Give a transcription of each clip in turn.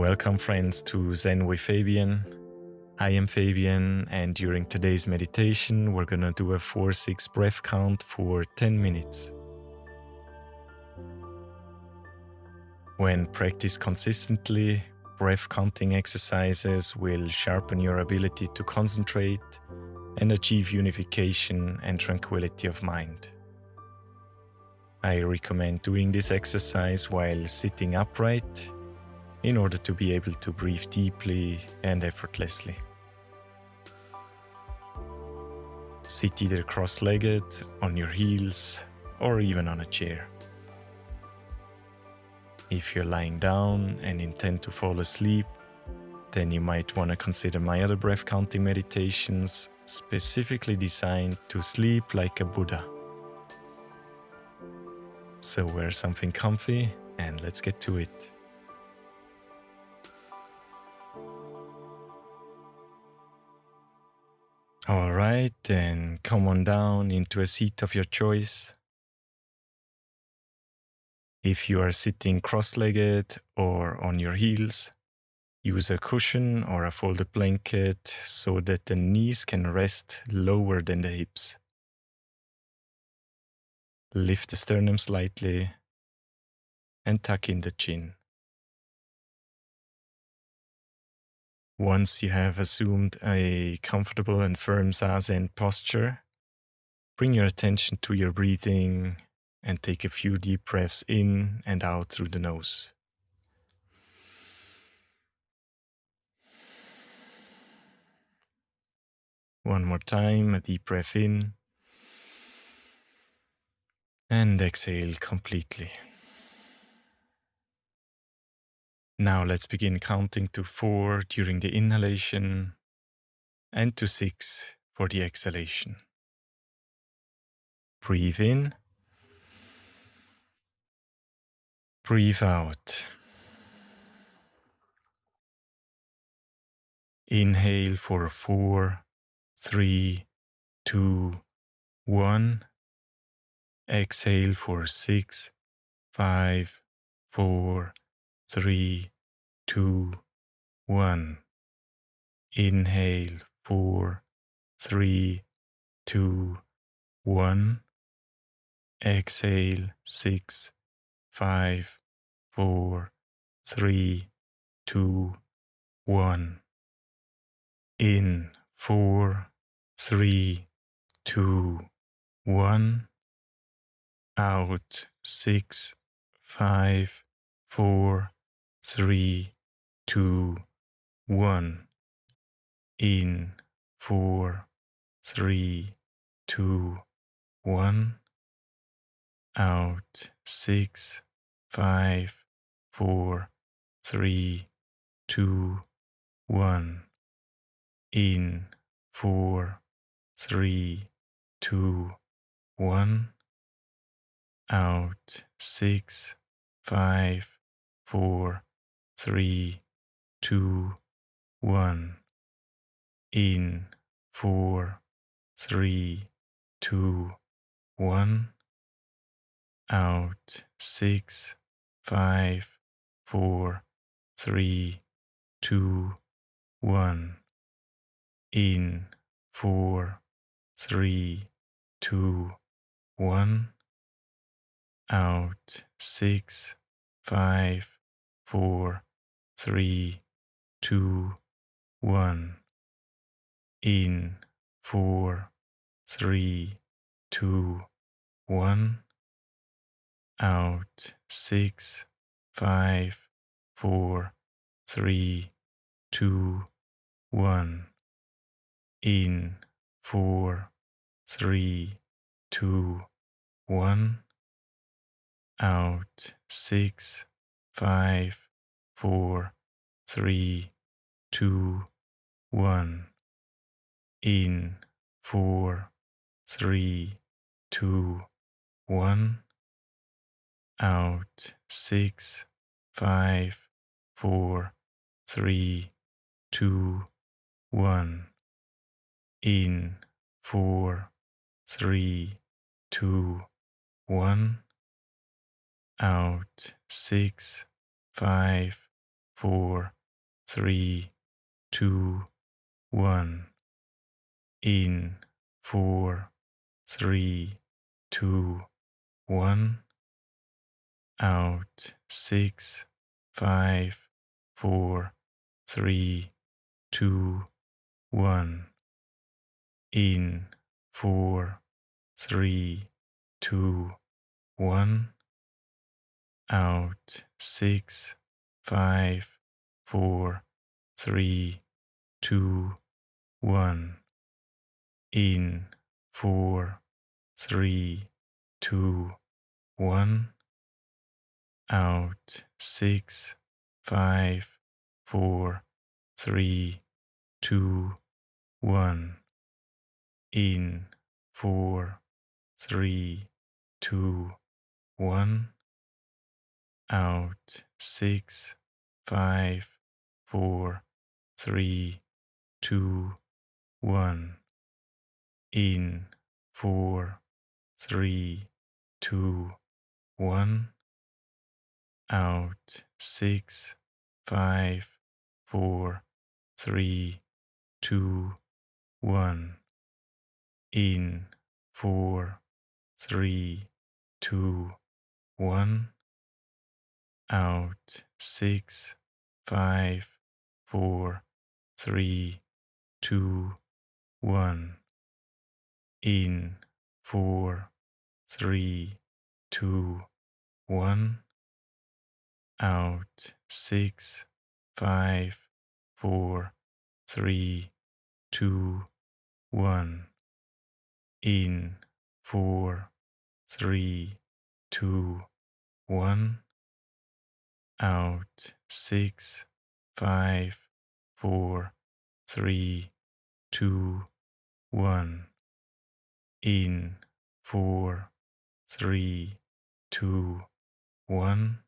Welcome friends to Zen with Fabian. I am Fabian, and during today's meditation we're gonna do a 4-6 breath count for 10 minutes. When practiced consistently, breath counting exercises will sharpen your ability to concentrate and achieve unification and tranquility of mind. I recommend doing this exercise while sitting upright in order to be able to breathe deeply and effortlessly. Sit either cross-legged, on your heels, or even on a chair. If you're lying down and intend to fall asleep, then you might want to consider my other breath counting meditations, specifically designed to sleep like a Buddha. So wear something comfy and let's get to it. Alright, then come on down into a seat of your choice. If you are sitting cross-legged or on your heels, use a cushion or a folded blanket so that the knees can rest lower than the hips. Lift the sternum slightly and tuck in the chin. Once you have assumed a comfortable and firm Zazen posture, bring your attention to your breathing and take a few deep breaths in and out through the nose. One more time, a deep breath in and exhale completely. Now let's begin counting to 4 during the inhalation and to 6 for the exhalation. Breathe in, breathe out. Inhale for 4, 3, 2, 1. Exhale for 6, 5, 4, 3, 2, 1. Inhale 4, 3, 2, 1. Exhale 6, 5, 4, 3, 2, 1. In 4, 3, 2, 1. Out 6, 5, 4, 3, 2, 1. In 4, 3, 2, 1. Out 6, 5, 4, 3, 2, 1. In 4, 3, 2, 1. Out 6, 5, 4, 3, 2, 1. In 4, 3, 2, 1. Out 6, 5, 4, 3, 2, 1. In 4, 3, 2, 1. Out 6, 5, 4, 3, 2, 1. In 4, 3, 2, 1. Out 6, 5, 4, 3, 2, 1. In 4, 3, 2, 1. Out 6, 5, 4, 3, 2, 1. In 4, 3, 2, 1. Out 6, 5, 4, 3, 2, 1. In 4, 3, 2, 1. Out 6, 5, 4, 3, 2, 1. In 4, 3, 2, 1. Out 6, 5, 4, 3, 2, 1. In 4, 3, 2, 1. Out 6, 5, 4, 3, 2, 1. In 4, 3, 2, 1. Out 6, 5, 4, 3, 2, 1. In 4, 3, 2, 1. Out 6, 5, 4, 3, 2, 1. In 4, 3, 2, 1. Out 6, 5, 4, 3, 2, 1. In 4, 3, 2, 1. Out 6, 5, 4, 3, 2, 1. In 4, 3, 2, 1. Out 6, 5, 4, 3, 2, 1. In 4, 3, 2, 1. Out 6, 5, 4, 3, 2, 1. In 4, 3, 2, 1.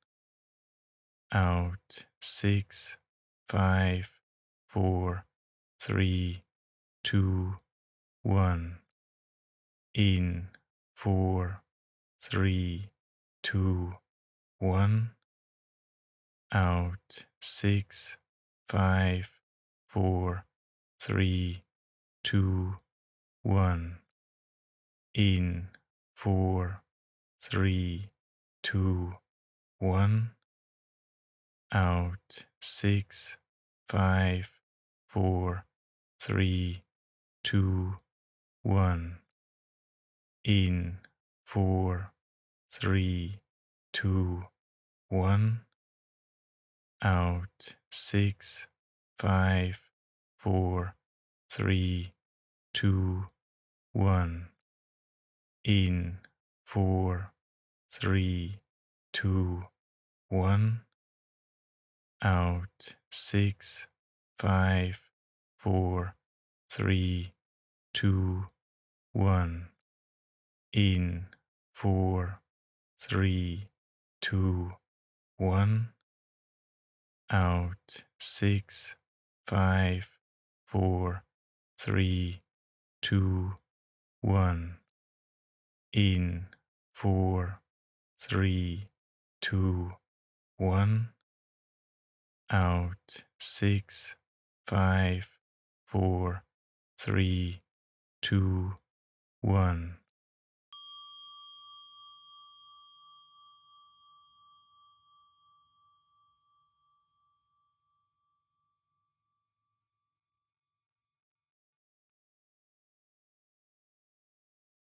Out 6, 5, 4, 3, 2, 1. In 4, 3, 2, 1. Out 6, 5, 4, 3, 2, 1. In 4, 3, 2, 1. Out 6, 5, 4, 3, 2, 1. In 4, 3, 2, 1. Out 6, 5, 4, 3, 2, 1. In 4, 3, 2, 1. Out 6, 5, 4, 3, 2, 1. In 4, 3, 2, 1. Out 6, 5, 4, 3, 2, 1. In 4, 3, 2, 1. Out 6, 5, 4, 3, 2, 1.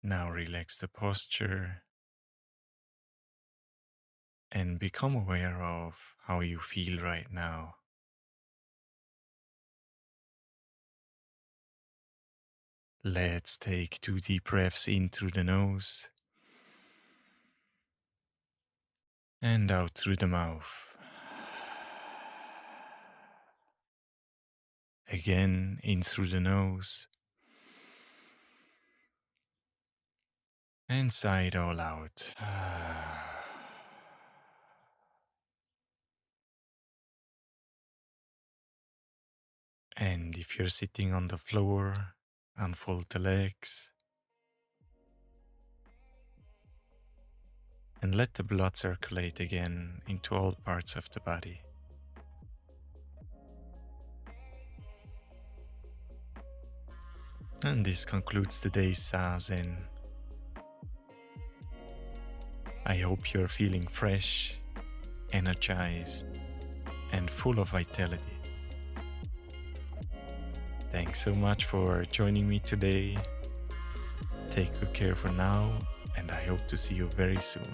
Now relax the posture and become aware of how you feel right now. Let's take 2 deep breaths in through the nose and out through the mouth. Again, in through the nose and sigh all out. And if you're sitting on the floor, unfold the legs and let the blood circulate again into all parts of the body. And this concludes today's Zazen. I hope you're feeling fresh, energized, and full of vitality. Thanks so much for joining me today. Take good care for now, and I hope to see you very soon.